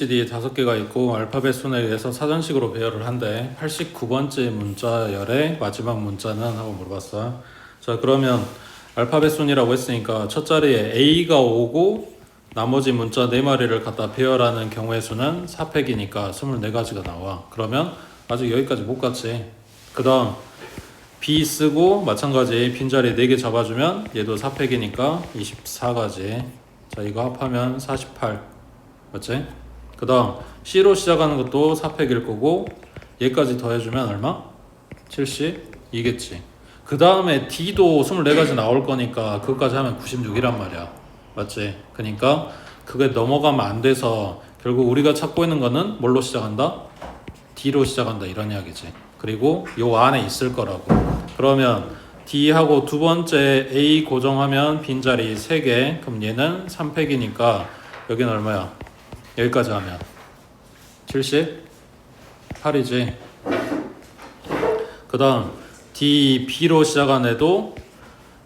ABCD 5개가 있고 알파벳 순에 의해서 사전식으로 배열을 한대. 89번째 문자열의 마지막 문자는 하고 물어봤어. 자, 그러면 알파벳 순이라고 했으니까 첫 자리에 A가 오고 나머지 문자 4마리를 갖다 배열하는 경우의 수는 4팩이니까 24가지가 나와. 그러면 아직 여기까지 못 갔지. 그 다음 B 쓰고 마찬가지 빈자리 4개 잡아주면 얘도 4팩이니까 24가지. 자, 이거 합하면 48. 맞지? 그 다음 C로 시작하는 것도 4팩일 거고 얘까지 더해주면 얼마? 72겠지. 그 다음에 D도 24가지 나올 거니까 그것까지 하면 96이란 말이야. 맞지? 그러니까 그게 넘어가면 안 돼서 결국 우리가 찾고 있는 거는 뭘로 시작한다? D로 시작한다 이런 이야기지. 그리고 요 안에 있을 거라고. 그러면 D하고 두 번째 A 고정하면 빈자리 3개. 그럼 얘는 3팩이니까 여기는 얼마야? 여기까지 하면 78이지. 그 다음 D, B로 시작한 애도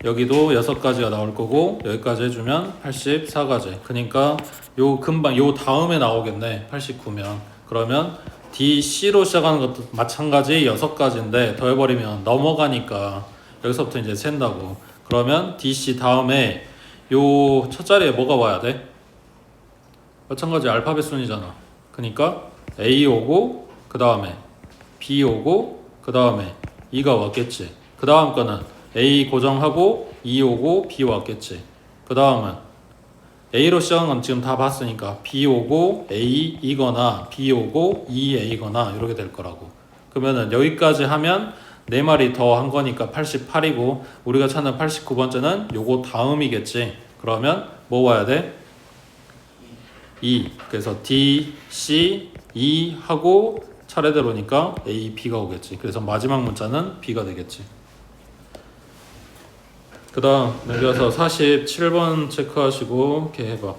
여기도 6가지가 나올 거고 여기까지 해주면 84가지. 그러니까 요 금방 요 다음에 나오겠네. 89면. 그러면 D, C로 시작하는 것도 마찬가지 6가지인데 더해버리면 넘어가니까 여기서부터 이제 샌다고. 그러면 D, C 다음에 요 첫 자리에 뭐가 와야 돼? 마찬가지 알파벳 순이잖아. 그러니까 A 오고 그 다음에 B 오고 그 다음에 E가 왔겠지. 그 다음 거는 A 고정하고 E 오고 B 왔겠지. 그 다음은 A로 시작한 건 지금 다 봤으니까 B 오고 A 이거나 B 오고 E A거나 이렇게 될 거라고. 그러면은 여기까지 하면 4마리 더 한 거니까 88이고 우리가 찾는 89번째는 요거 다음이겠지. 그러면 뭐 와야 돼? E. 그래서 D, C, E 하고 차례대로니까 A, B가 오겠지. 그래서 마지막 문자는 B가 되겠지. 그 다음 내려서 47번 체크하시고 이렇게 해봐.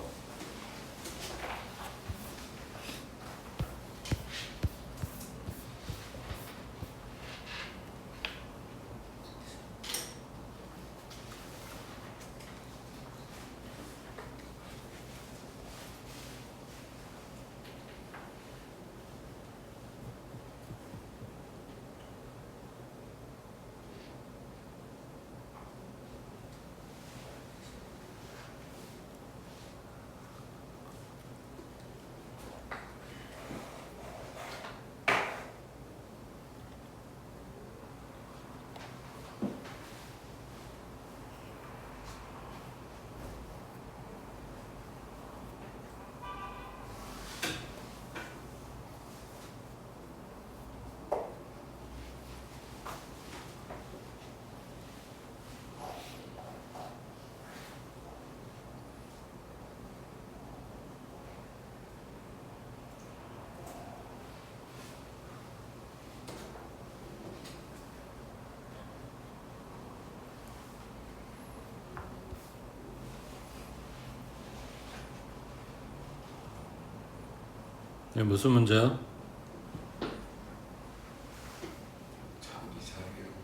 이게 무슨 문제야?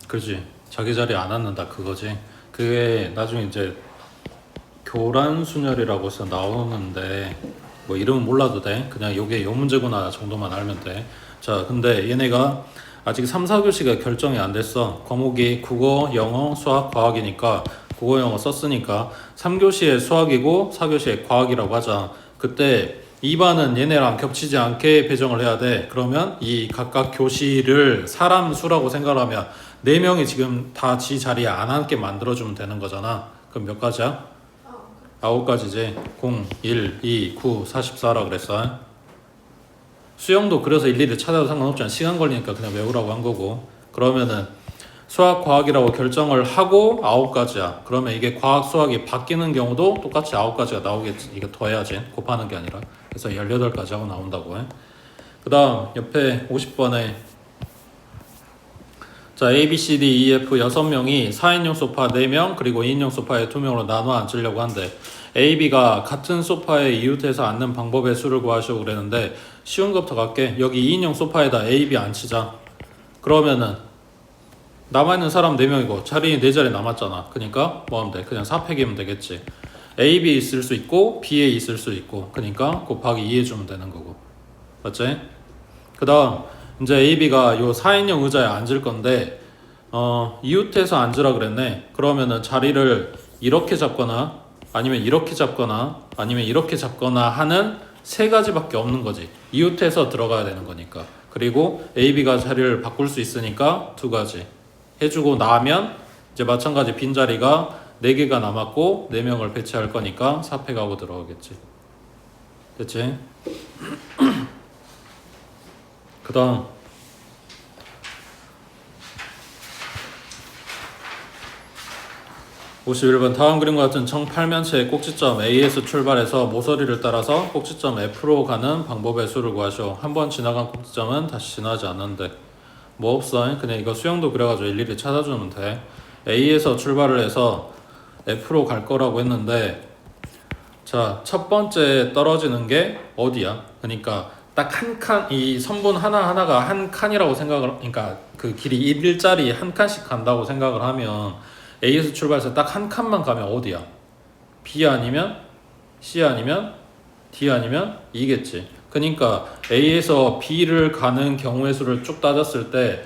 그렇지. 자기 자리 안 앉는다 그거지. 그게 나중에 이제 교란순열이라고 해서 나오는데 뭐 이름은 몰라도 돼. 그냥 요게 요 문제구나 정도만 알면 돼. 자, 근데 얘네가 아직 3, 4교시가 결정이 안 됐어. 과목이 국어, 영어, 수학, 과학이니까 국어, 영어 썼으니까 3교시에 수학이고 4교시에 과학이라고 하자. 그때 2반은 얘네랑 겹치지 않게 배정을 해야 돼. 그러면 이 각각 교시를 사람 수라고 생각하면 4명이 지금 다 지 자리에 안 앉게 만들어주면 되는 거잖아. 그럼 몇 가지야? 9가지지. 0, 1, 2, 9, 44라 그랬어. 수영도 그래서 일일이 찾아도 상관없잖아. 시간 걸리니까 그냥 외우라고 한 거고. 그러면은 수학, 과학이라고 결정을 하고 9가지야. 그러면 이게 과학, 수학이 바뀌는 경우도 똑같이 9가지가 나오겠지. 이거 더해야지. 곱하는 게 아니라. 그래서 18가지 하고 나온다고 해. 그 다음 옆에 50번에 자, A, B, C, D, E, F 6명이 4인용 소파 4명 그리고 2인용 소파에 2명으로 나눠 앉으려고 한대. A, B가 같은 소파에 이웃해서 앉는 방법의 수를 구하시고 그랬는데 쉬운 것부터 갈게. 여기 2인용 소파에다 A, B 앉히자. 그러면은 남아있는 사람 4명이고 자리 4자리 남았잖아. 그러니까 뭐 하면 돼? 그냥 4팩이면 되겠지. A, B 있을 수 있고 B에 있을 수 있고 그러니까 곱하기 2 해주면 되는 거고 맞지? 그 다음 이제 A, B가 요 4인용 의자에 앉을 건데 이웃해서 앉으라 그랬네. 그러면은 자리를 이렇게 잡거나 아니면 이렇게 잡거나 아니면 이렇게 잡거나 하는 세 가지밖에 없는 거지. 이웃해서 들어가야 되는 거니까. 그리고 A, B가 자리를 바꿀 수 있으니까 두 가지 해주고 나면 이제 마찬가지 빈자리가 4개가 남았고 4명을 배치할 거니까 4패 가고 들어가겠지. 됐지? 그 다음 51번 다음 그림과 같은 정팔면체의 꼭지점 A에서 출발해서 모서리를 따라서 꼭지점 F로 가는 방법의 수를 구하시오. 한번 지나간 꼭지점은 다시 지나지 않는데 뭐 없어. 그냥 이거 수형도 그려가지고 일일이 찾아주면 돼. A에서 출발을 해서 F로 갈 거라고 했는데 자, 첫 번째 떨어지는 게 어디야? 그러니까 딱 한 칸, 이 선분 하나하나가 한 칸이라고 생각을, 그러니까 그 길이 1일짜리 한 칸씩 간다고 생각을 하면 A에서 출발해서 딱 한 칸만 가면 어디야? B 아니면 C 아니면 D 아니면 E겠지. 그러니까 A에서 B를 가는 경우의 수를 쭉 따졌을 때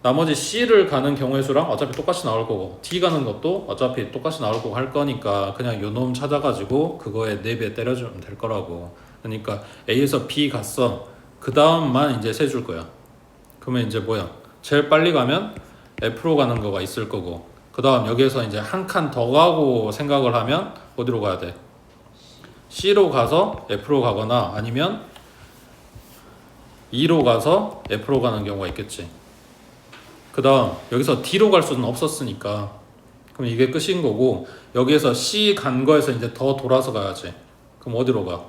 나머지 C를 가는 경우의 수랑 어차피 똑같이 나올 거고 D 가는 것도 어차피 똑같이 나올 거고 할 거니까 그냥 요 놈 찾아가지고 그거에 4배 때려주면 될 거라고. 그러니까 A에서 B 갔어. 그 다음만 이제 세줄 거야. 그러면 이제 뭐야? 제일 빨리 가면 F로 가는 거가 있을 거고 그 다음 여기에서 이제 한 칸 더 가고 생각을 하면 어디로 가야 돼? C로 가서 F로 가거나 아니면 E로 가서 F로 가는 경우가 있겠지. 그 다음 여기서 D로 갈 수는 없었으니까 그럼 이게 끝인 거고 여기에서 C 간 거에서 이제 더 돌아서 가야지. 그럼 어디로 가?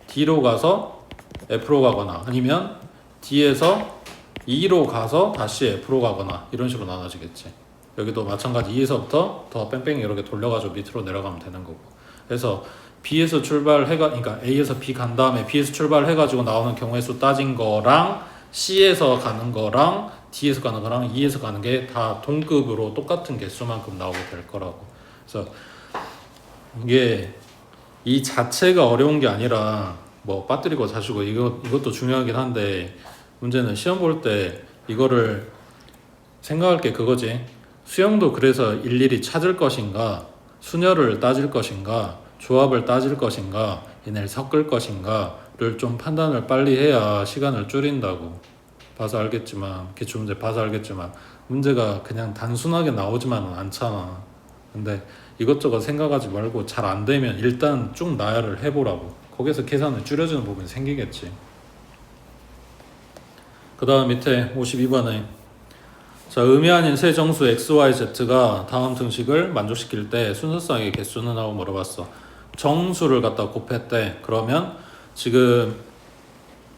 D로 가서 F로 가거나 아니면 D에서 E로 가서 다시 F로 가거나 이런 식으로 나눠지겠지. 여기도 마찬가지 2에서부터 더 뺑뺑이 이렇게 돌려가지고 밑으로 내려가면 되는 거고. 그래서 B에서 출발해가, 그러니까 A에서 B 간 다음에 B에서 출발해가지고 나오는 경우의 수 따진 거랑 C에서 가는 거랑 D에서 가는 거랑 E에서 가는 게 다 동급으로 똑같은 개수만큼 나오게 될 거라고. 그래서 이게 이 자체가 어려운 게 아니라 뭐 빠뜨리고 자시고 이것도 중요하긴 한데 문제는 시험 볼 때 이거를 생각할 게 그거지. 수영도 그래서 일일이 찾을 것인가, 순열을 따질 것인가, 조합을 따질 것인가, 얘네를 섞을 것인가를 좀 판단을 빨리 해야 시간을 줄인다고. 봐서 알겠지만, 기출문제 봐서 알겠지만 문제가 그냥 단순하게 나오지만은 않잖아. 근데 이것저것 생각하지 말고 잘 안 되면 일단 쭉 나열을 해보라고. 거기서 계산을 줄여주는 부분이 생기겠지. 그 다음 밑에 52번에 자, 의미 아닌 세 정수 x, y, z가 다음 등식을 만족시킬 때 순서상의 개수는 하고 물어봤어. 정수를 갖다 곱했대. 그러면 지금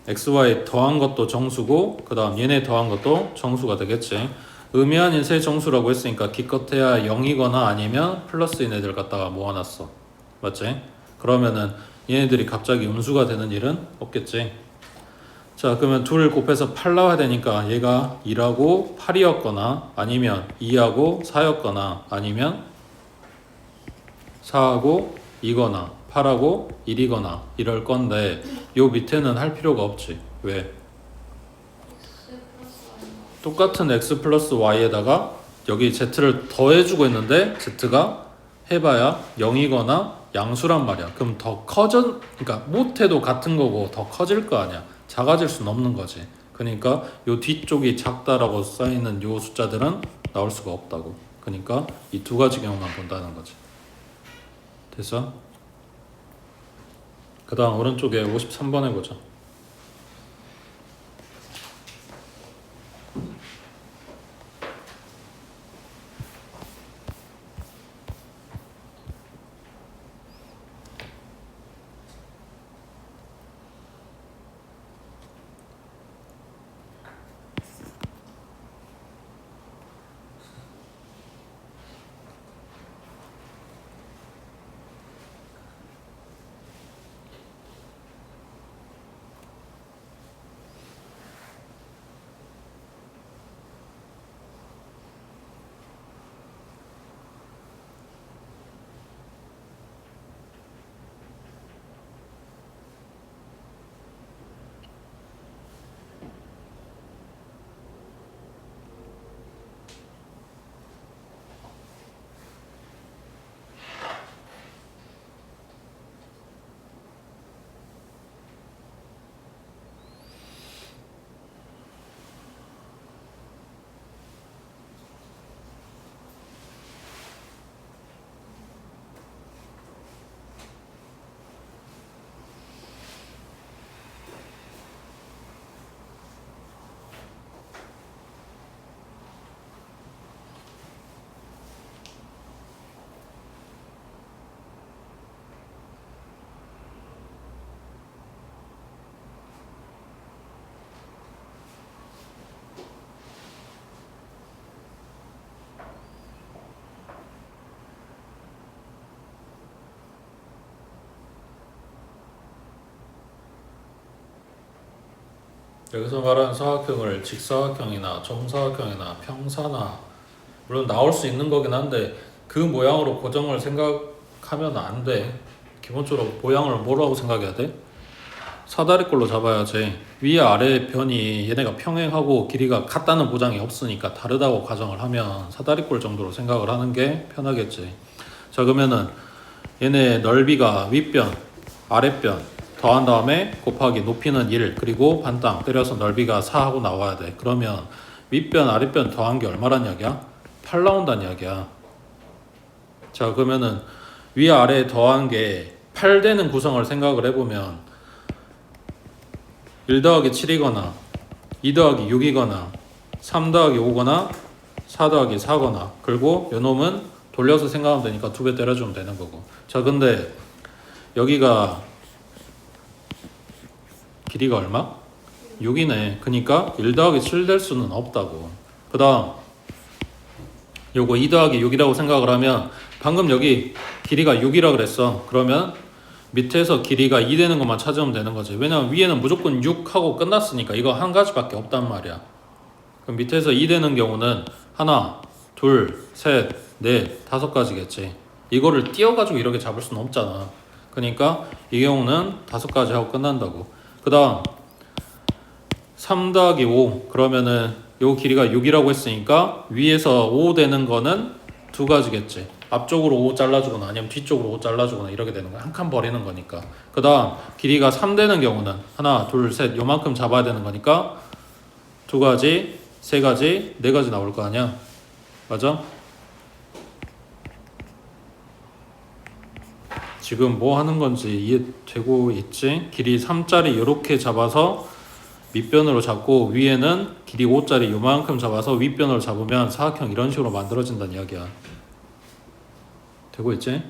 x, y 더한 것도 정수고 그 다음 얘네 더한 것도 정수가 되겠지. 의미 아닌 세 정수라고 했으니까 기껏해야 0이거나 아니면 플러스인 애들 갖다가 모아놨어. 맞지? 그러면은 얘네들이 갑자기 음수가 되는 일은 없겠지. 자, 그러면 2를 곱해서 8 나와야 되니까 얘가 2하고 8이었거나 아니면 2하고 4였거나 아니면 4하고 2거나 8하고 1이거나 이럴 건데 요 밑에는 할 필요가 없지. 왜? 똑같은 x 플러스 y에다가 여기 z를 더해주고 있는데 z가 해봐야 0이거나 양수란 말이야. 그럼 더 커져, 그러니까 못해도 같은 거고 더 커질 거 아니야. 작아질 수는 없는 거지. 그러니까 요 뒤쪽이 작다라고 써있는 요 숫자들은 나올 수가 없다고. 그러니까 이 두 가지 경우만 본다는 거지. 됐어? 그 다음 오른쪽에 53번 해보자. 여기서 말하는 사각형을 직사각형이나 정사각형이나 평사나 물론 나올 수 있는 거긴 한데 그 모양으로 고정을 생각하면 안 돼. 기본적으로 모양을 뭐라고 생각해야 돼? 사다리꼴로 잡아야지. 위에 아래 변이 얘네가 평행하고 길이가 같다는 보장이 없으니까 다르다고 가정을 하면 사다리꼴 정도로 생각을 하는 게 편하겠지. 자, 그러면은 얘네 넓이가 윗변, 아랫변 더한 다음에 곱하기 높이는 1 그리고 반땅 때려서 넓이가 4 하고 나와야 돼. 그러면 윗변, 아랫변 더한 게 얼마란 이야기야? 8 나온다는 이야기야. 자, 그러면은 위 아래 더한 게 8 되는 구성을 생각을 해보면 1 더하기 7이거나 2 더하기 6이거나 3 더하기 5거나 4 더하기 4거나 그리고 요놈은 돌려서 생각하면 되니까 2배 때려주면 되는 거고. 자, 근데 여기가 길이가 얼마? 6이네. 그러니까 1 더하기 7 될 수는 없다고. 그 다음 요거 2 더하기 6이라고 생각을 하면 방금 여기 길이가 6이라 그랬어. 그러면 밑에서 길이가 2 되는 것만 찾으면 되는 거지. 왜냐면 위에는 무조건 6하고 끝났으니까 이거 한 가지밖에 없단 말이야. 그럼 밑에서 2 되는 경우는 하나, 둘, 셋, 넷, 5가지겠지. 이거를 띄어가지고 이렇게 잡을 수는 없잖아. 그러니까 이 경우는 5가지 하고 끝난다고. 그 다음 3 더하기 5 그러면은 요 길이가 6이라고 했으니까 위에서 5 되는 거는 2가지겠지. 앞쪽으로 5 잘라주거나 아니면 뒤쪽으로 5 잘라주거나 이렇게 되는 거야. 한 칸 버리는 거니까. 그 다음 길이가 3 되는 경우는 하나, 둘, 셋 요만큼 잡아야 되는 거니까 2가지, 3가지, 4가지 나올 거 아니야. 맞아? 지금 뭐 하는 건지 이해되고 있지? 길이 3짜리 이렇게 잡아서 밑변으로 잡고 위에는 길이 5짜리 요만큼 잡아서 윗변으로 잡으면 사각형 이런 식으로 만들어진다는 이야기야. 되고 있지? 네.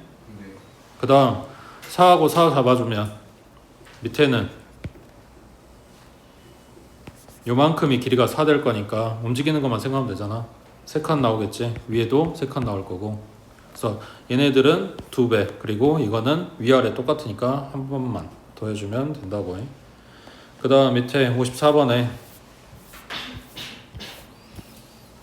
그 다음 4하고 4 잡아주면 밑에는 요만큼이 길이가 4 될 거니까 움직이는 것만 생각하면 되잖아. 3칸 나오겠지. 위에도 3칸 나올 거고. 그래서 얘네들은 2배 그리고 이거는 위아래 똑같으니까 한 번만 더해주면 된다고 해. 그 다음 밑에 54번에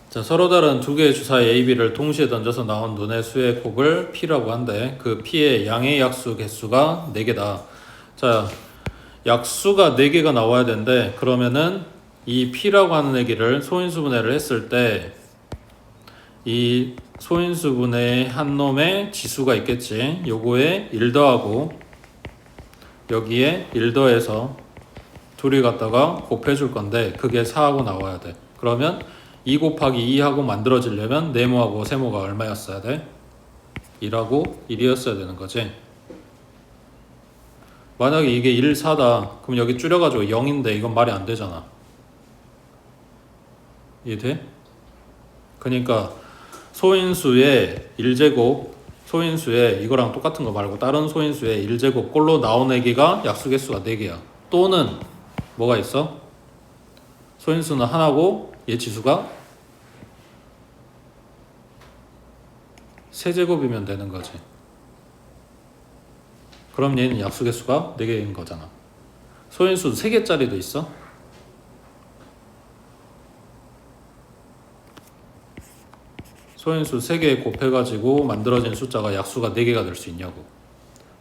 자, 서로 다른 두 개의 주사의 A, B를 동시에 던져서 나온 눈의 수의 곱을 P라고 한대. 그 P의 양의 약수 개수가 4개다. 자, 약수가 4개가 나와야 되는데 그러면은 이 P라고 하는 애기를 소인수분해를 했을 때 이 소인수분해의 한 놈의 지수가 있겠지. 요거에 1 더하고 여기에 1 더해서 둘이 갖다가 곱해줄 건데 그게 4하고 나와야 돼. 그러면 2 곱하기 2하고 만들어지려면 네모하고 세모가 얼마였어야 돼? 1하고 1이었어야 되는 거지. 만약에 이게 1, 4다. 그럼 여기 줄여가지고 0인데 이건 말이 안 되잖아. 이해돼? 그러니까 소인수의 1제곱 소인수의 이거랑 똑같은 거 말고 다른 소인수의 1제곱 꼴로 나온 애기가 약수개수가 4개야. 또는 뭐가 있어? 소인수는 하나고 얘 지수가 세제곱이면 되는 거지. 그럼 얘는 약수개수가 4개인 거잖아. 소인수 3개짜리도 있어? 소인수 3개 곱해가지고 만들어진 숫자가 약수가 4개가 될 수 있냐고.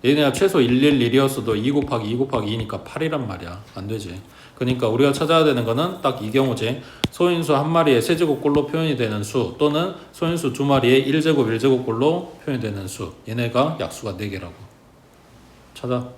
얘네가 최소 111이었어도 2 곱하기 2 곱하기 2니까 8이란 말이야. 안 되지. 그러니까 우리가 찾아야 되는 거는 딱 이 경우지. 소인수 한 마리의 세제곱꼴로 표현이 되는 수 또는 소인수 두 마리의 1제곱 1제곱꼴로 표현이 되는 수. 얘네가 약수가 4개라고. 찾아.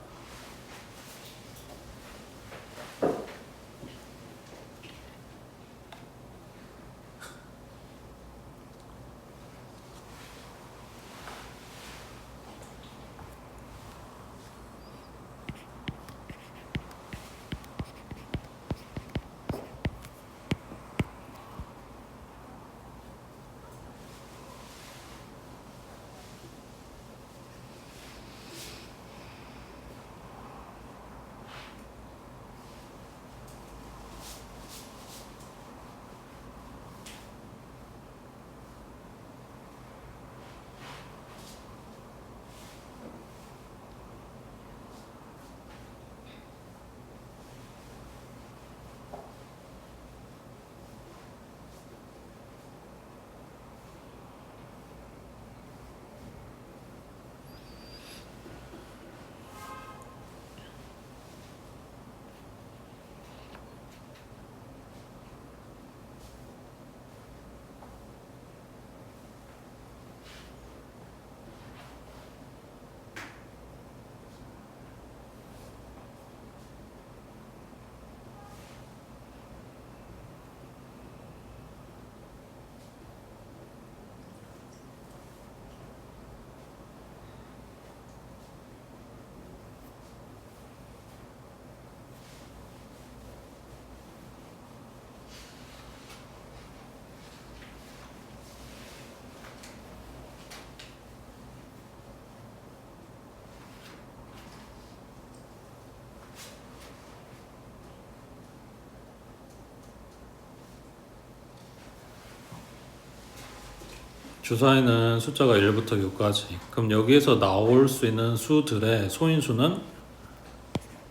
주사위는 숫자가 1부터 6까지. 그럼 여기에서 나올 수 있는 수들의 소인수는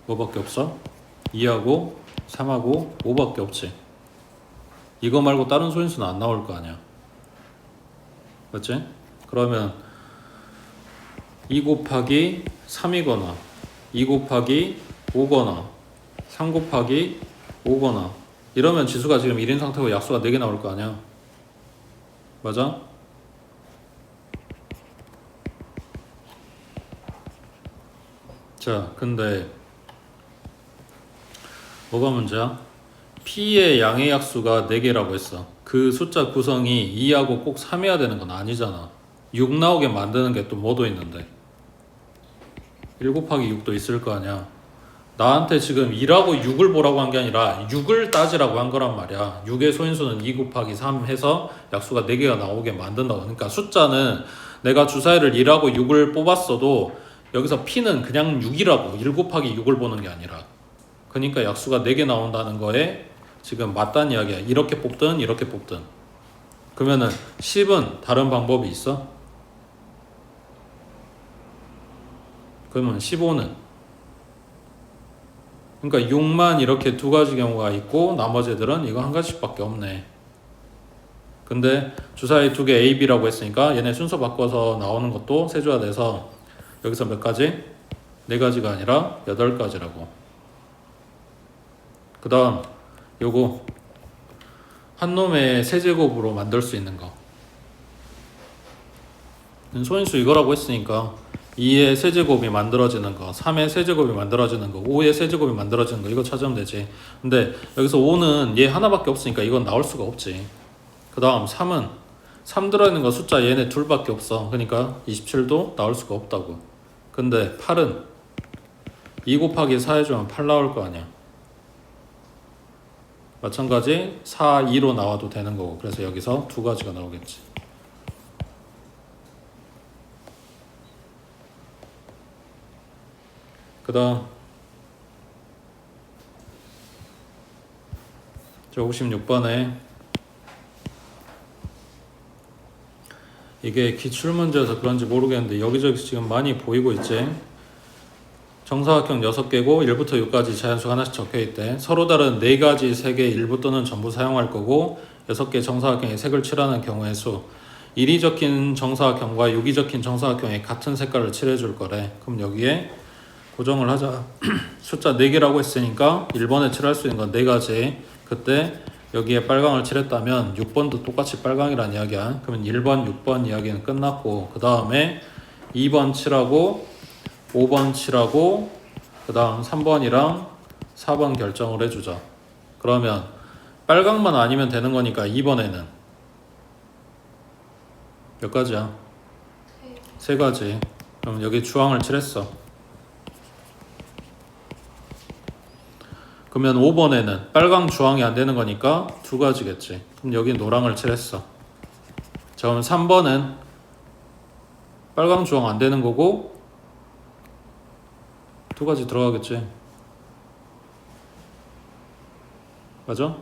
뭐밖에 없어? 2하고 3하고 5밖에 없지. 이거 말고 다른 소인수는 안 나올 거 아니야. 맞지? 그러면 2 곱하기 3이거나 2 곱하기 5거나 3 곱하기 5거나 이러면 지수가 지금 1인 상태고 약수가 4개 나올 거 아니야. 맞아? 자, 근데 뭐가 문제야? P의 양의 약수가 4개라고 했어. 그 숫자 구성이 2하고 꼭 3이어야 되는 건 아니잖아. 6 나오게 만드는 게 또 뭐도 있는데 1 곱하기 6도 있을 거 아니야. 나한테 지금 2라고 6을 보라고 한 게 아니라 6을 따지라고 한 거란 말이야. 6의 소인수는 2 곱하기 3 해서 약수가 4개가 나오게 만든다고. 그러니까 숫자는 내가 주사위를 2라고 6을 뽑았어도 여기서 P는 그냥 6이라고 1 곱하기 6을 보는 게 아니라 그러니까 약수가 4개 나온다는 거에 지금 맞다는 이야기야. 이렇게 뽑든 이렇게 뽑든. 그러면은 10은 다른 방법이 있어? 그러면 15는? 그러니까 6만 이렇게 두 가지 경우가 있고 나머지 애들은 이거 한 가지씩밖에 없네. 근데 주사위 2개 A, B라고 했으니까 얘네 순서 바꿔서 나오는 것도 세줘야 돼서 여기서 몇 가지? 4가지가 아니라 8가지라고. 그 다음 요거 한 놈의 세제곱으로 만들 수 있는 거. 소인수 이거라고 했으니까 2의 세제곱이 만들어지는 거, 3의 세제곱이 만들어지는 거, 5의 세제곱이 만들어지는 거 이거 찾으면 되지. 근데 여기서 5는 얘 하나밖에 없으니까 이건 나올 수가 없지. 그 다음 3은 3 들어있는 거 숫자 얘네 둘밖에 없어. 그러니까 27도 나올 수가 없다고. 근데 8은 2 곱하기 4 해주면 8 나올 거 아니야. 마찬가지 4, 2로 나와도 되는 거고. 그래서 여기서 2가지가 나오겠지. 그 다음 저 56번에 이게 기출문제여서 그런지 모르겠는데 여기저기 지금 많이 보이고 있지. 정사각형 6개고 1부터 6까지 자연수가 하나씩 적혀있대. 서로 다른 4가지, 3개, 일부 또는 전부 사용할 거고 6개 정사각형에 색을 칠하는 경우의 수. 1이 적힌 정사각형과 6이 적힌 정사각형에 같은 색깔을 칠해줄 거래. 그럼 여기에 고정을 하자. 숫자 4개라고 했으니까 1번에 칠할 수 있는 건 4가지. 그때 여기에 빨강을 칠했다면 6번도 똑같이 빨강이란 이야기야. 그러면 1번, 6번 이야기는 끝났고 그 다음에 2번 칠하고 5번 칠하고 그 다음 3번이랑 4번 결정을 해주자. 그러면 빨강만 아니면 되는 거니까 2번에는 몇 가지야? 3가지. 그럼 여기 주황을 칠했어. 그러면 5번에는 빨강 주황이 안 되는 거니까 2가지겠지. 그럼 여기 노랑을 칠했어. 자, 그럼 3번은 빨강 주황 안 되는 거고 2가지 들어가겠지. 맞아?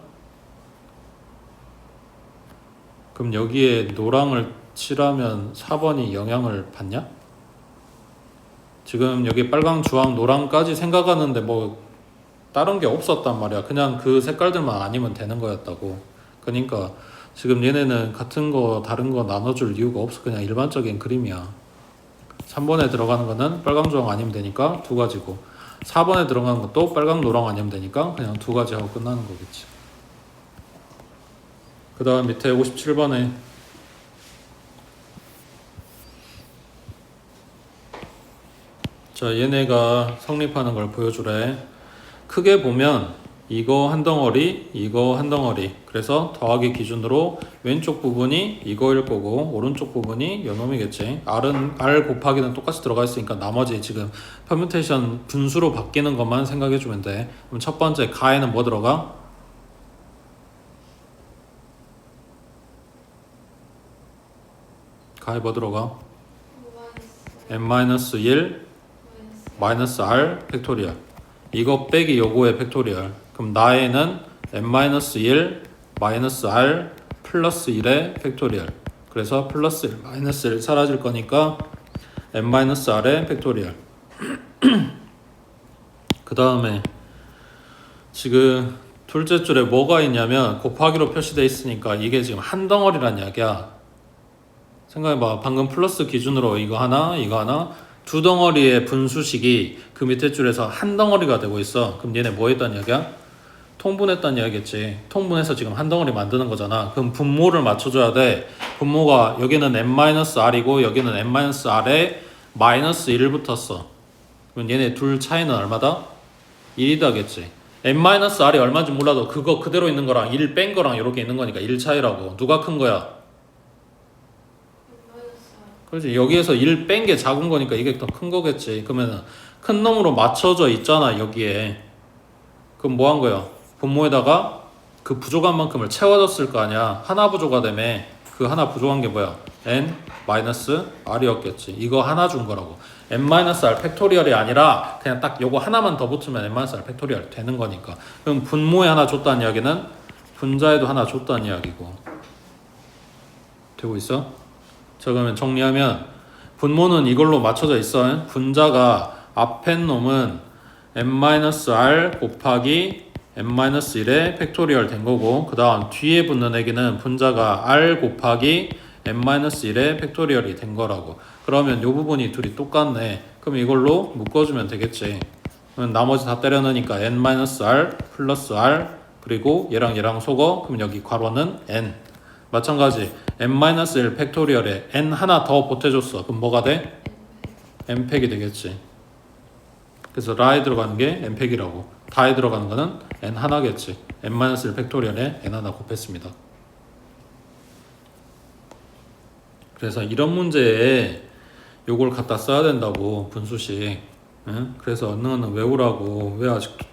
그럼 여기에 노랑을 칠하면 4번이 영향을 받냐? 지금 여기 빨강 주황 노랑까지 생각하는데 뭐 다른 게 없었단 말이야. 그냥 그 색깔들만 아니면 되는 거였다고. 그러니까 지금 얘네는 같은 거 다른 거 나눠줄 이유가 없어. 그냥 일반적인 그림이야. 3번에 들어가는 거는 빨강 주황 아니면 되니까 2가지고 4번에 들어가는 것도 빨강 노랑 아니면 되니까 그냥 2가지 하고 끝나는 거겠지. 그 다음 밑에 57번에 자, 얘네가 성립하는 걸 보여주래. 크게 보면 이거 한 덩어리, 이거 한 덩어리. 그래서 더하기 기준으로 왼쪽 부분이 이거일 거고 오른쪽 부분이 요놈이겠지. R 곱하기는 똑같이 들어가 있으니까 나머지 지금 퍼뮤테이션 분수로 바뀌는 것만 생각해 주면 돼. 그럼 첫 번째 가에는 뭐 들어가? 가에 뭐 들어가? n-1 마이너스 r 팩토리얼. 이거 빼기 요거의 팩토리얼. 그럼 나에는 n-1 마이너스 r 플러스 1의 팩토리얼. 그래서 플러스 1, 마이너스 1 사라질 거니까 n-r의 팩토리얼. 그 다음에 지금 둘째 줄에 뭐가 있냐면 곱하기로 표시되어 있으니까 이게 지금 한 덩어리란 이야기야. 생각해봐. 방금 플러스 기준으로 이거 하나 두 덩어리의 분수식이 그 밑에 줄에서 한 덩어리가 되고 있어. 그럼 얘네 뭐 했단 이야기야? 통분했단 이야기겠지. 통분해서 지금 한 덩어리 만드는 거잖아. 그럼 분모를 맞춰줘야 돼. 분모가 여기는 n-r이고 여기는 n-r에 마이너스 1을 붙었어. 그럼 얘네 둘 차이는 얼마다? 1이다겠지. n-r이 얼마인지 몰라도 그거 그대로 있는 거랑 1 뺀 거랑 이렇게 있는 거니까 1 차이라고. 누가 큰 거야? 그렇지. 여기에서 1 뺀 게 작은 거니까 이게 더 큰 거겠지. 그러면 큰 놈으로 맞춰져 있잖아 여기에. 그럼 뭐 한 거야? 분모에다가 그 부족한 만큼을 채워줬을 거 아니야. 하나 부족하다며. 그 하나 부족한 게 뭐야? n-r이었겠지. 이거 하나 준 거라고. n-r 팩토리얼이 아니라 그냥 딱 요거 하나만 더 붙으면 n-r 팩토리얼 되는 거니까. 그럼 분모에 하나 줬다는 이야기는 분자에도 하나 줬다는 이야기고. 되고 있어? 자, 그러면 정리하면 분모는 이걸로 맞춰져 있어. 분자가 앞에 놈은 n-r 곱하기 n-1의 팩토리얼 된 거고, 그 다음 뒤에 붙는 애기는 분자가 r 곱하기 n-1의 팩토리얼이 된 거라고. 그러면 이 부분이 둘이 똑같네. 그럼 이걸로 묶어주면 되겠지. 그러면 나머지 다 때려 넣으니까 n-r 플러스 r 그리고 얘랑 얘랑 속어. 그럼 여기 괄호는 n. 마찬가지 n-1 팩토리얼에 n 하나 더 보태줬어. 그럼 뭐가 돼? n팩이 되겠지. 그래서 라에 들어가는 게 n팩이라고. 다에 들어가는 거는 n 하나겠지. n-1 팩토리얼에 n 하나 곱했습니다. 그래서 이런 문제에 요걸 갖다 써야 된다고, 분수식. 응? 그래서 언능은 외우라고. 왜 아직도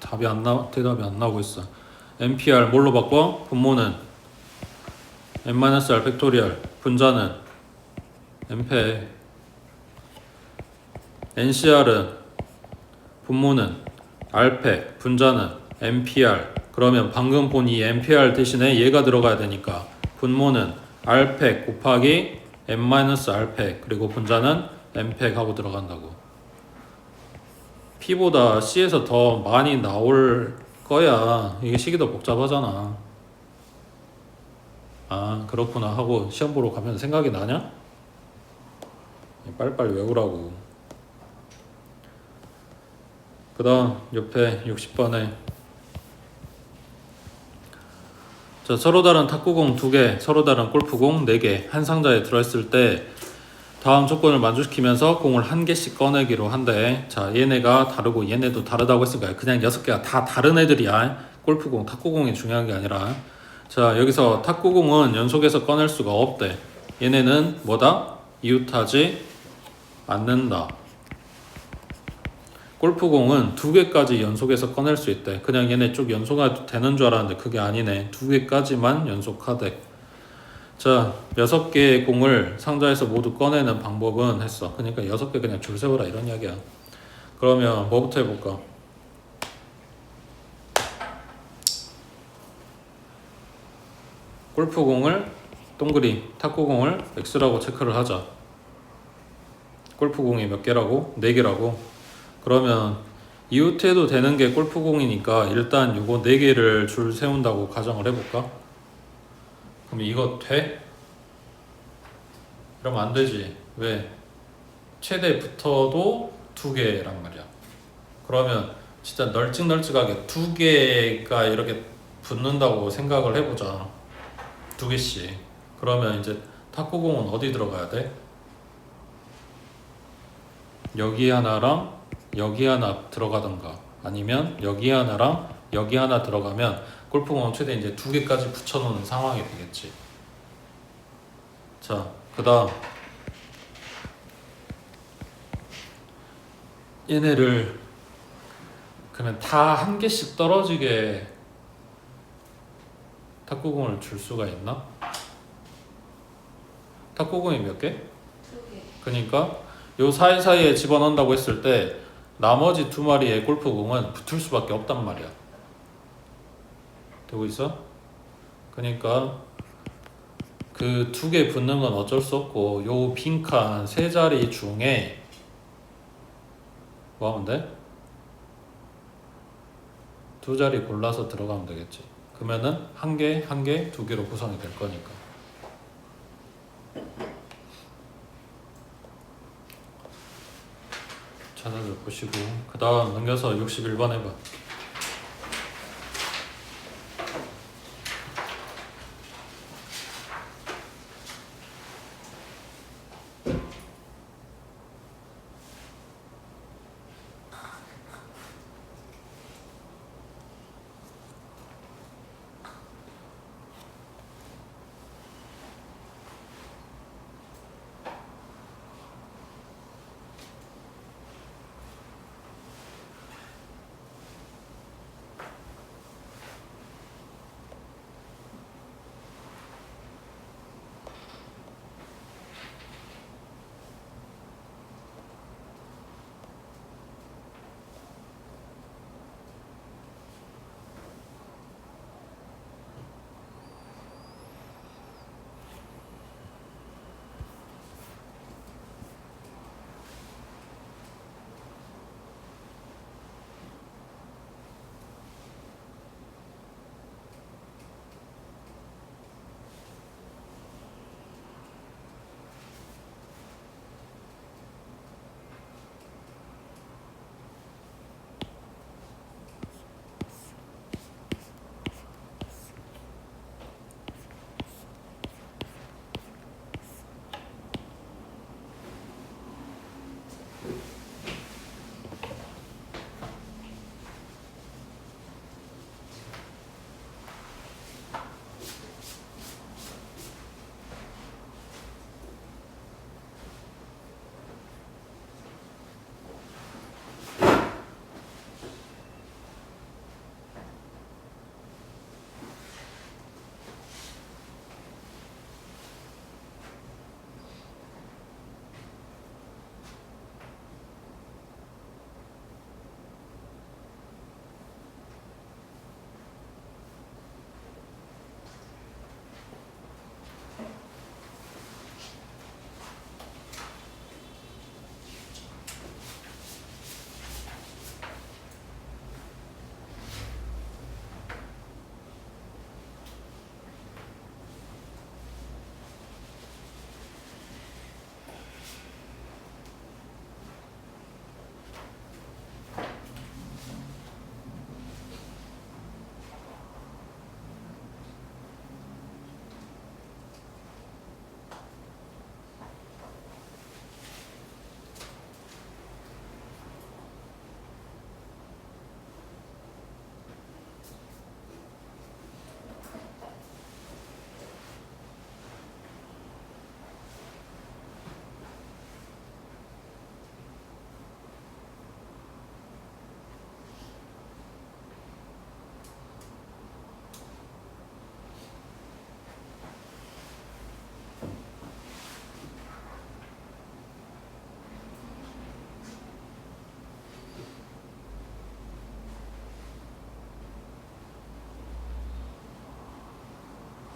대답이 안 나오고 있어. NPR 뭘로 바꿔? 분모는 n-r 팩토리얼, 분자는 n팩. NCR은 분모는 r팩, 분자는 NPR. 그러면 방금 본 이 NPR 대신에 얘가 들어가야 되니까 분모는 r팩 곱하기 n-r팩 그리고 분자는 n팩 하고 들어간다고. P보다 C에서 더 많이 나올 거야. 이게 식이 더 복잡하잖아. 아, 그렇구나 하고 시험 보러 가면 생각이 나냐? 빨리빨리 외우라고. 그 다음 옆에 60번에 자, 서로 다른 탁구공 2개, 서로 다른 골프공 4개 한 상자에 들어있을 때 다음 조건을 만족시키면서 공을 한 개씩 꺼내기로 한대. 자, 얘네가 다르고 얘네도 다르다고 했으니까 그냥 6개가 다 다른 애들이야. 골프공, 탁구공이 중요한 게 아니라. 자, 여기서 탁구공은 연속해서 꺼낼 수가 없대. 얘네는 뭐다? 이웃하지 않는다. 골프공은 2개까지 연속해서 꺼낼 수 있대. 그냥 얘네 쭉 연속해도 되는 줄 알았는데 그게 아니네. 2개까지만 연속하대. 자, 6개의 공을 상자에서 모두 꺼내는 방법은 했어. 그러니까 6개 그냥 줄 세워라 이런 이야기야. 그러면 뭐부터 해볼까? 골프공을 동그리, 탁구공을 X라고 체크를 하자. 골프공이 몇 개라고? 4개라고. 그러면 이웃해도 되는 게 골프공이니까 일단 요거 4개를 줄 세운다고 가정을 해볼까? 그럼 이거 돼? 이러면 안 되지. 왜? 최대 붙어도 2개란 말이야. 그러면 진짜 널찍널찍하게 2개가 이렇게 붙는다고 생각을 해보자. 2개씩. 그러면 이제 탁구공은 어디 들어가야 돼? 여기 하나랑 여기 하나 들어가던가 아니면 여기 하나랑 여기 하나 들어가면 골프공은 최대 이제 2개까지 붙여놓는 상황이 되겠지. 자, 그 다음 얘네를 그러면 다 한 개씩 떨어지게 탁구공을 줄 수가 있나? 탁구공이 몇 개? 2개. 그러니까 요 사이사이에 집어넣는다고 했을 때 나머지 2마리의 골프공은 붙을 수밖에 없단 말이야. 되고 있어? 그러니까 그 두 개 붙는 건 어쩔 수 없고 요 빈칸 세 자리 중에 뭐 하면 돼? 두 자리 골라서 들어가면 되겠지. 그러면은 한 개, 한 개, 두 개로 구성이 될 거니까. 찾아서 보시고 그 다음 넘겨서 61번 해봐.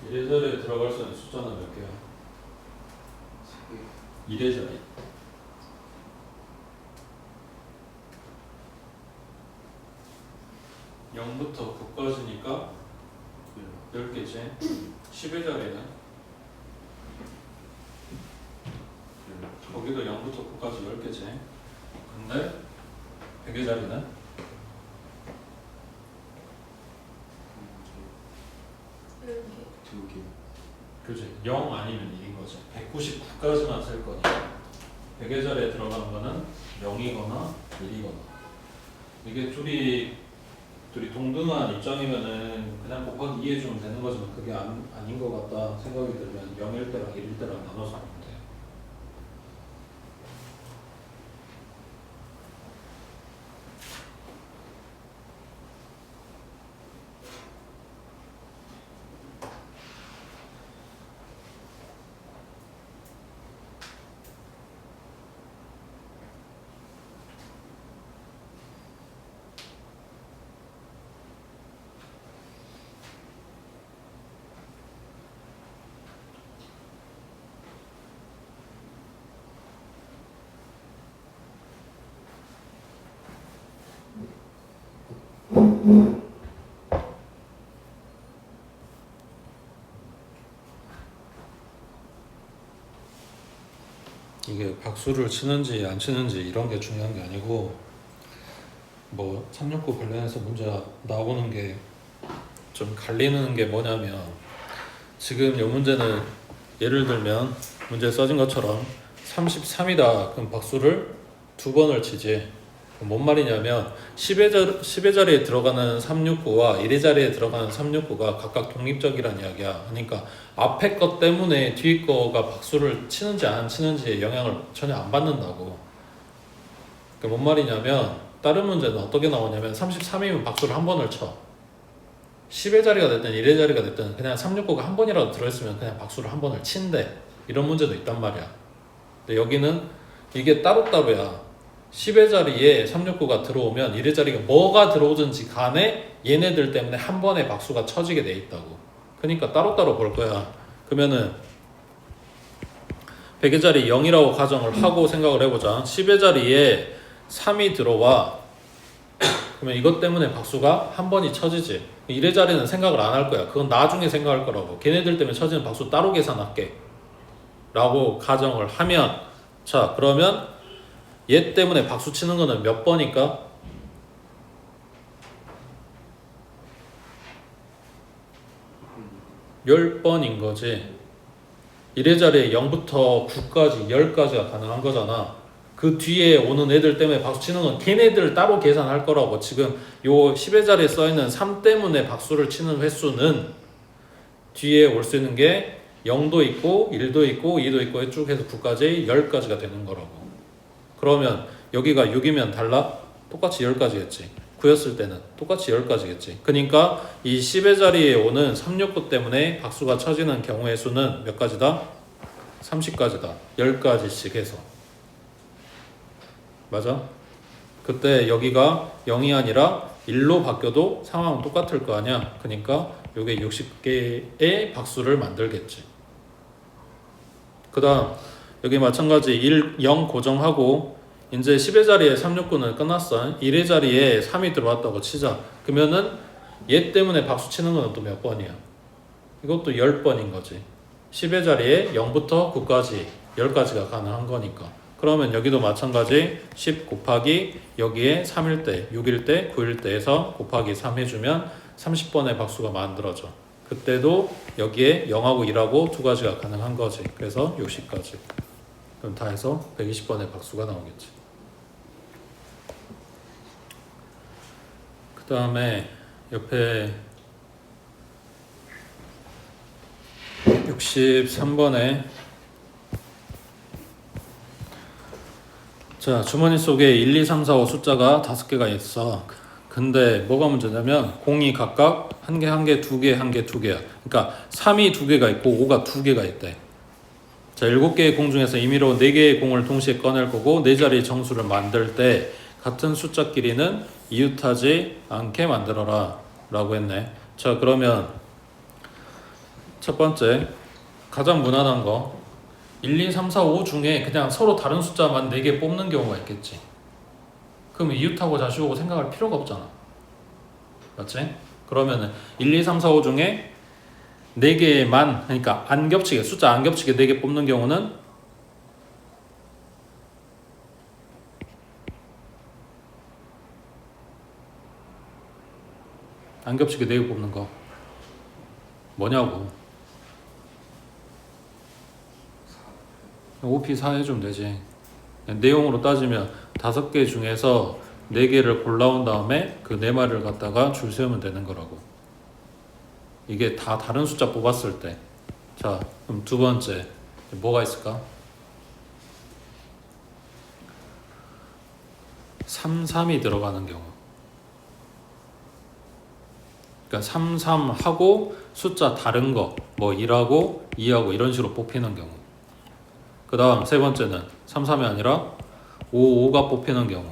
이래저래 들어갈 수 있는 숫자는 몇 개야? 이래저래. 0부터 9까지니까 10개지. 10의 자리는? 거기도 0부터 9까지 10개지. 근데 100의 자리는? 두 개. 그지? 0 아니면 1인 거지. 199까지만 쓸 거니까. 100의 자리에 들어가는 거는 0이거나 1이거나. 이게 둘이 동등한 입장이면은 그냥 곱하기 2 해주면 되는 거지만 그게 아닌 것 같다 생각이 들면 0일 때랑 1일 때랑 나눠서 하면 돼. 이게 박수를 치는지 안 치는지 이런 게 중요한 게 아니고 뭐 369 관련해서 문제가 나오는 게 좀 갈리는 게 뭐냐면 지금 이 문제는 예를 들면 문제에 써진 것처럼 33이다 그럼 박수를 2번을 치지. 뭔 말이냐면 10의 자리에 들어가는 369와 1의 자리에 들어가는 369가 각각 독립적이란 이야기야. 그러니까 앞에 것 때문에 뒤에 거가 박수를 치는지 안 치는지에 영향을 전혀 안 받는다고. 그러니까 뭔 말이냐면 다른 문제는 어떻게 나오냐면 33이면 박수를 한 번을 쳐. 10의 자리가 됐든 1의 자리가 됐든 그냥 369가 한 번이라도 들어있으면 그냥 박수를 한 번을 친대. 이런 문제도 있단 말이야. 근데 여기는 이게 따로따로야. 10의 자리에 369가 들어오면 1의 자리가 뭐가 들어오든지 간에 얘네들 때문에 한 번에 박수가 쳐지게 돼 있다고. 그러니까 따로따로 볼 거야. 그러면은 100의 자리 0이라고 가정을 하고 생각을 해보자. 10의 자리에 3이 들어와. 그러면 이것 때문에 박수가 한 번이 쳐지지. 1의 자리는 생각을 안 할 거야. 그건 나중에 생각할 거라고. 걔네들 때문에 쳐지는 박수 따로 계산할게 라고 가정을 하면, 자 그러면 얘 때문에 박수 치는 거는 몇 번일까? 10번인 거지. 1의 자리에 0부터 9까지 10까지가 가능한 거잖아. 그 뒤에 오는 애들 때문에 박수 치는 건 걔네들 따로 계산할 거라고. 지금 요 10의 자리에 써있는 3 때문에 박수를 치는 횟수는 뒤에 올 수 있는 게 0도 있고 1도 있고 2도 있고 쭉 해서 9까지 10까지가 되는 거라고. 그러면 여기가 6이면 달라? 똑같이 10까지겠지. 9였을 때는 똑같이 10까지겠지. 그러니까 이 10의 자리에 오는 369 때문에 박수가 쳐지는 경우의 수는 몇 가지다? 30가지다. 10가지씩 해서. 맞아? 그때 여기가 0이 아니라 1로 바뀌어도 상황은 똑같을 거 아니야. 그러니까 요게 60개의 박수를 만들겠지. 그 다음 여기 마찬가지 1, 0 고정하고 이제 10의 자리에 369는 끝났어. 1의 자리에 3이 들어왔다고 치자. 그러면은 얘 때문에 박수 치는 거는 또 몇 번이야? 이것도 10번인 거지. 10의 자리에 0부터 9까지 10가지가 가능한 거니까. 그러면 여기도 마찬가지 10 곱하기 여기에 3일 때, 6일 때, 9일 때에서 곱하기 3 해주면 30번의 박수가 만들어져. 그때도 여기에 0하고 1하고 두 가지가 가능한 거지. 그래서 60가지. 그럼 다 해서 120번의 박수가 나오겠지. 그 다음에 옆에 63번에 자 주머니 속에 1, 2, 3, 4, 5 숫자가 5개가 있어. 근데 뭐가 문제냐면 공이 각각 한 개, 한 개, 두 개, 한 개, 두 개야. 그러니까 3이 2개가 있고 5가 2개가 있대. 자 7개의 공 중에서 임의로 4개의 공을 동시에 꺼낼 거고 4자리 정수를 만들 때 같은 숫자끼리는 이웃하지 않게 만들어라 라고 했네. 자 그러면 첫 번째 가장 무난한 거 1, 2, 3, 4, 5 중에 그냥 서로 다른 숫자만 4개 뽑는 경우가 있겠지. 그럼 이웃하고 자식하고 생각할 필요가 없잖아. 맞지? 그러면은 1, 2, 3, 4, 5 중에 4개만, 그러니까 안 겹치게, 숫자 안 겹치게 4개 뽑는 경우는 안 겹치게 4개 뽑는 거 뭐냐고. 5P4 해주면 되지. 내용으로 따지면 5개 중에서 4개를 골라온 다음에 그 4마리를 갖다가 줄 세우면 되는 거라고. 이게 다 다른 숫자 뽑았을 때. 자 그럼 두 번째 뭐가 있을까? 3, 3이 들어가는 경우. 그러니까 3, 3하고 숫자 다른 거 뭐 1하고 2하고 이런 식으로 뽑히는 경우. 그 다음 세 번째는 3, 3이 아니라 5, 5가 뽑히는 경우.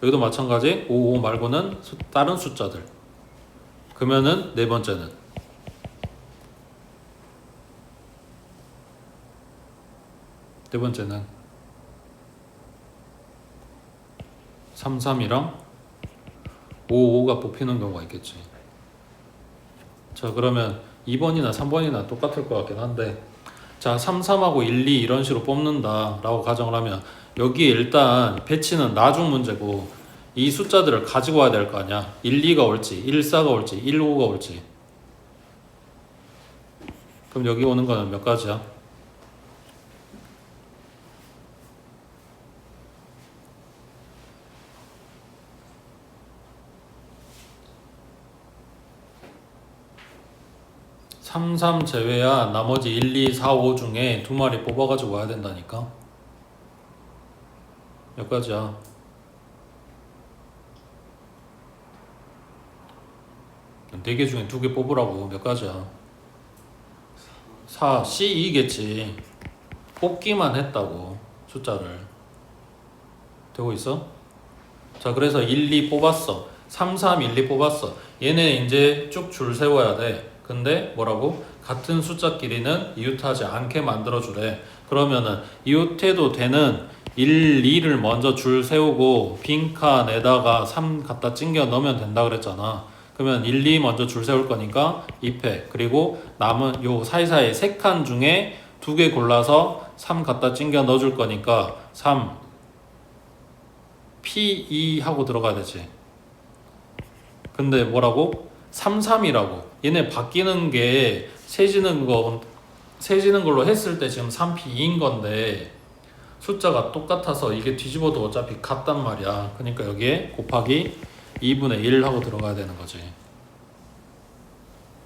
여기도 마찬가지 5, 5 말고는 다른 숫자들. 그러면은 네 번째는 3, 3이랑 5가 뽑히는 경우가 있겠지. 자, 그러면 2번이나 3번이나 똑같을 것 같긴 한데, 자, 3, 3하고 1, 2 이런 식으로 뽑는다 라고 가정을 하면 여기에 일단 배치는 나중 문제고 이 숫자들을 가지고 와야 될 거 아니야. 1, 2가 올지 1, 4가 올지 1, 5가 올지. 그럼 여기 오는 거는 몇 가지야? 삼, 3 제외야 나머지 1, 2, 4, 5 중에 두 마리 뽑아가지고 와야 된다니까. 몇 가지야? 네 개 중에 두 개 뽑으라고. 몇 가지야? 4, C2겠지. 뽑기만 했다고 숫자를. 되고 있어? 자, 그래서 1, 2 뽑았어. 3, 3, 1, 2 뽑았어. 얘네 이제 쭉 줄 세워야 돼. 근데 뭐라고? 같은 숫자끼리는 이웃하지 않게 만들어주래. 그러면은 이웃해도 되는 1, 2를 먼저 줄 세우고 빈칸에다가 3 갖다 찡겨 넣으면 된다 그랬잖아. 그러면 1, 2 먼저 줄 세울 거니까 2패. 그리고 남은 요 사이사이 3칸 중에 2개 골라서 3 갖다 찡겨 넣어줄 거니까 3 P2 하고 들어가야 되지. 근데 뭐라고? 3, 3이라고. 얘네 바뀌는 게 세지는 걸로 했을 때 지금 3P2인 건데 숫자가 똑같아서 이게 뒤집어도 어차피 같단 말이야. 그러니까 여기에 곱하기 2분의 1 하고 들어가야 되는 거지.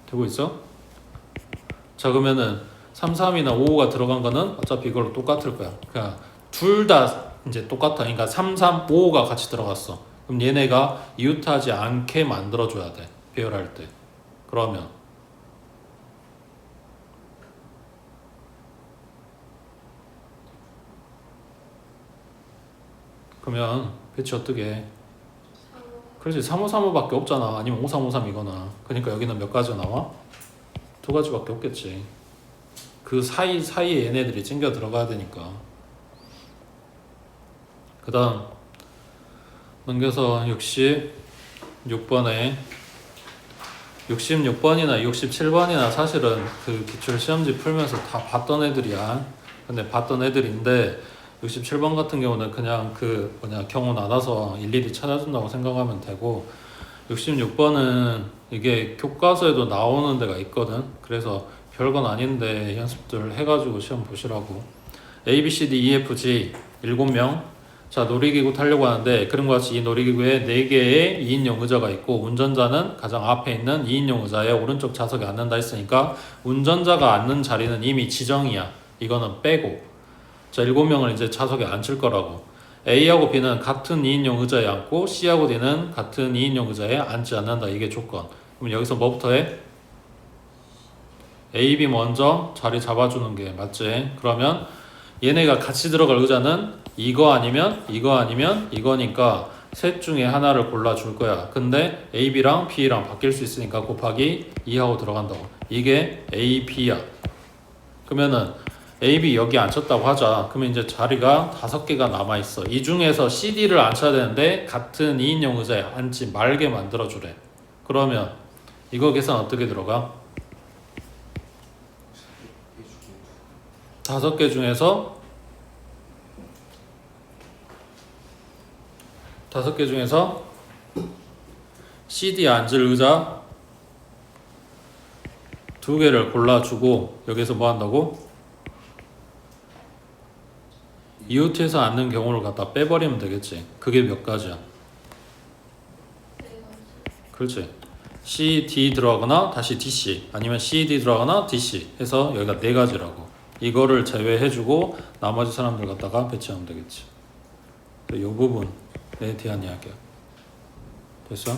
되고 있어? 자, 그러면은 3, 3이나 5가 들어간 거는 어차피 이걸로 똑같을 거야. 그러니까 둘 다 이제 똑같아. 그러니까 3, 3, 5가 같이 들어갔어. 그럼 얘네가 이웃하지 않게 만들어줘야 돼. 배열할 때. 그러면 배치 어떻게 해? 그렇지. 3535밖에 없잖아. 아니면 5353 이거나. 그러니까 여기는 몇 가지가 나와? 두 가지밖에 없겠지. 그 사이에 얘네들이 찡겨 들어가야 되니까. 그 다음 넘겨서 66번에 66번이나 67번이나 사실은 그 기출시험지 풀면서 다 봤던 애들이야. 근데 봤던 애들인데 67번 같은 경우는 그냥 경우 나눠서 일일이 찾아준다고 생각하면 되고, 66번은 이게 교과서에도 나오는 데가 있거든. 그래서 별건 아닌데 연습들 해가지고 시험 보시라고. A, B, C, D, E, F, G 7명. 자, 놀이기구 타려고 하는데 그런 것 같이 이 놀이기구에 4개의 2인용 의자가 있고 운전자는 가장 앞에 있는 2인용 의자에 오른쪽 좌석에 앉는다 했으니까 운전자가 앉는 자리는 이미 지정이야. 이거는 빼고. 자, 7명을 이제 좌석에 앉힐 거라고. A하고 B는 같은 2인용 의자에 앉고 C하고 D는 같은 2인용 의자에 앉지 않는다. 이게 조건. 그럼 여기서 뭐부터 해? A, B 먼저 자리 잡아주는 게 맞지? 그러면 얘네가 같이 들어갈 의자는 이거 아니면 이거니까 셋 중에 하나를 골라줄 거야. 근데 A, B랑 B랑 바뀔 수 있으니까 곱하기 2하고 들어간다고. 이게 A, B야. 그러면은 A, B 여기 앉혔다고 하자. 그러면 이제 자리가 5개가 남아있어. 이 중에서 C, D를 앉혀야 되는데 같은 2인용 의자에 앉지 말게 만들어주래. 그러면 이거 계산 어떻게 들어가? 5개 중에서 5개 중에서 CD 앉을 의자 2개를 골라주고 여기서 뭐 한다고? 이웃해서 앉는 경우를 갖다 빼버리면 되겠지. 그게 몇 가지야? 그렇지. C, D 들어가거나 다시 DC 아니면 C, D 들어가거나 DC 해서 여기가 4가지라고. 이거를 제외해주고 나머지 사람들 갖다가 배치하면 되겠지. 이 부분에 대한 이야기야. 됐어?